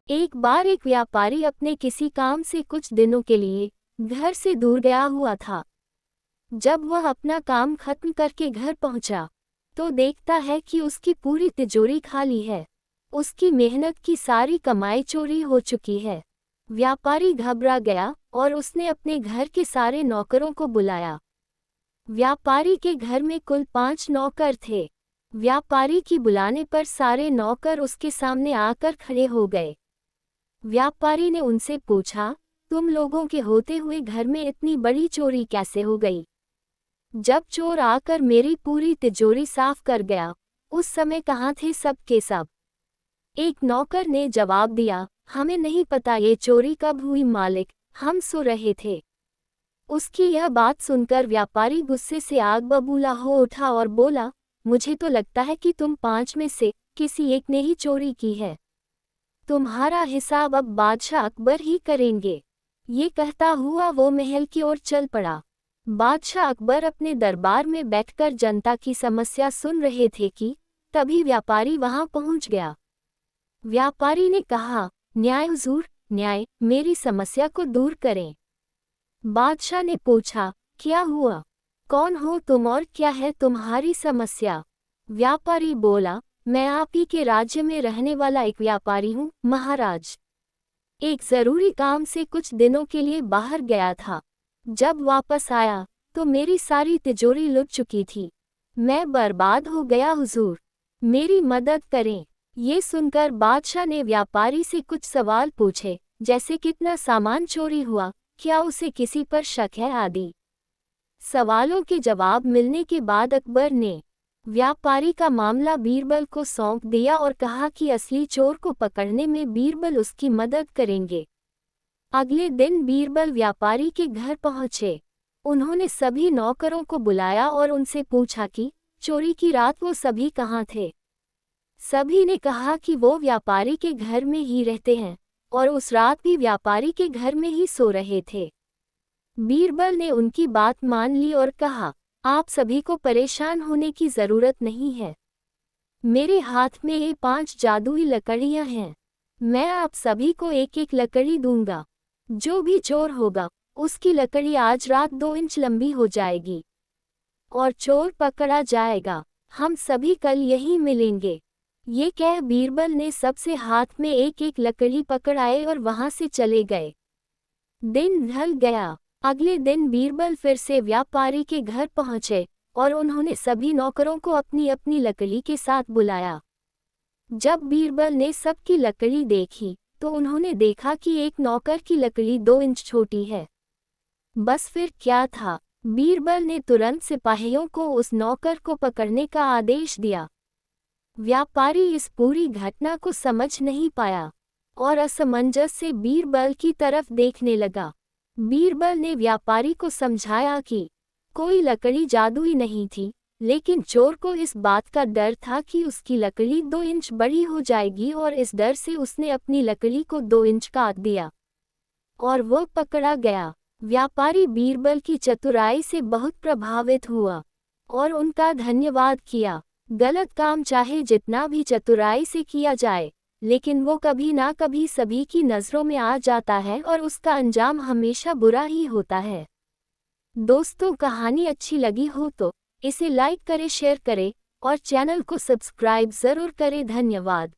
एक बार एक व्यापारी अपने किसी काम से कुछ दिनों के लिए घर से दूर गया हुआ था। जब वह अपना काम खत्म करके घर पहुंचा, तो देखता है कि उसकी पूरी तिजोरी खाली है। उसकी मेहनत की सारी कमाई चोरी हो चुकी है। व्यापारी घबरा गया और उसने अपने घर के सारे नौकरों को बुलाया। व्यापारी के घर में कुल 5 नौकर थे। व्यापारी की बुलाने पर सारे नौकर उसके सामने आकर खड़े हो गए। व्यापारी ने उनसे पूछा, तुम लोगों के होते हुए घर में इतनी बड़ी चोरी कैसे हो गई? जब चोर आकर मेरी पूरी तिजोरी साफ कर गया, उस समय कहाँ थे सब के सब? एक नौकर ने जवाब दिया, हमें नहीं पता ये चोरी कब हुई मालिक, हम सो रहे थे। उसकी यह बात सुनकर व्यापारी गुस्से से आग बबूला हो उठा और बोला, मुझे तो लगता है कि तुम 5 में से किसी एक ने ही चोरी की है। तुम्हारा हिसाब अब बादशाह अकबर ही करेंगे। ये कहता हुआ वो महल की ओर चल पड़ा। बादशाह अकबर अपने दरबार में बैठकर जनता की समस्या सुन रहे थे कि तभी व्यापारी वहां पहुंच गया। व्यापारी ने कहा, न्याय हुजूर, न्याय, मेरी समस्या को दूर करें। बादशाह ने पूछा, क्या हुआ? कौन हो तुम और क्या है तुम्हारी समस्या? व्यापारी बोला, मैं आप ही के राज्य में रहने वाला एक व्यापारी हूँ महाराज। एक जरूरी काम से कुछ दिनों के लिए बाहर गया था। जब वापस आया तो मेरी सारी तिजोरी लुट चुकी थी। मैं बर्बाद हो गया हुजूर, मेरी मदद करें। ये सुनकर बादशाह ने व्यापारी से कुछ सवाल पूछे, जैसे कितना सामान चोरी हुआ, क्या उसे किसी पर शक है आदि। सवालों के जवाब मिलने के बाद अकबर ने व्यापारी का मामला बीरबल को सौंप दिया और कहा कि असली चोर को पकड़ने में बीरबल उसकी मदद करेंगे। अगले दिन बीरबल व्यापारी के घर पहुंचे। उन्होंने सभी नौकरों को बुलाया और उनसे पूछा कि चोरी की रात वो सभी कहाँ थे। सभी ने कहा कि वो व्यापारी के घर में ही रहते हैं और उस रात भी व्यापारी के घर में ही सो रहे थे। बीरबल ने उनकी बात मान ली और कहा, आप सभी को परेशान होने की जरूरत नहीं है। मेरे हाथ में ये 5 जादुई लकड़ियां हैं। मैं आप सभी को एक एक लकड़ी दूंगा। जो भी चोर होगा, उसकी लकड़ी आज रात 2 इंच लंबी हो जाएगी और चोर पकड़ा जाएगा। हम सभी कल यहीं मिलेंगे। ये कह बीरबल ने सबसे हाथ में एक एक लकड़ी पकड़ाए और वहां से चले गए। दिन ढल गया। अगले दिन बीरबल फिर से व्यापारी के घर पहुंचे और उन्होंने सभी नौकरों को अपनी अपनी लकड़ी के साथ बुलाया। जब बीरबल ने सबकी लकड़ी देखी तो उन्होंने देखा कि एक नौकर की लकड़ी 2 इंच छोटी है। बस फिर क्या था, बीरबल ने तुरंत सिपाहियों को उस नौकर को पकड़ने का आदेश दिया। व्यापारी इस पूरी घटना को समझ नहीं पाया और असमंजस से बीरबल की तरफ देखने लगा। बीरबल ने व्यापारी को समझाया कि कोई लकड़ी जादुई नहीं थी, लेकिन चोर को इस बात का डर था कि उसकी लकड़ी 2 इंच बड़ी हो जाएगी और इस डर से उसने अपनी लकड़ी को 2 इंच काट दिया और वो पकड़ा गया। व्यापारी बीरबल की चतुराई से बहुत प्रभावित हुआ और उनका धन्यवाद किया। गलत काम चाहे जितना भी चतुराई से किया जाए, लेकिन वो कभी ना कभी सभी की नज़रों में आ जाता है और उसका अंजाम हमेशा बुरा ही होता है। दोस्तों, कहानी अच्छी लगी हो तो इसे लाइक करें, शेयर करें और चैनल को सब्सक्राइब ज़रूर करें। धन्यवाद।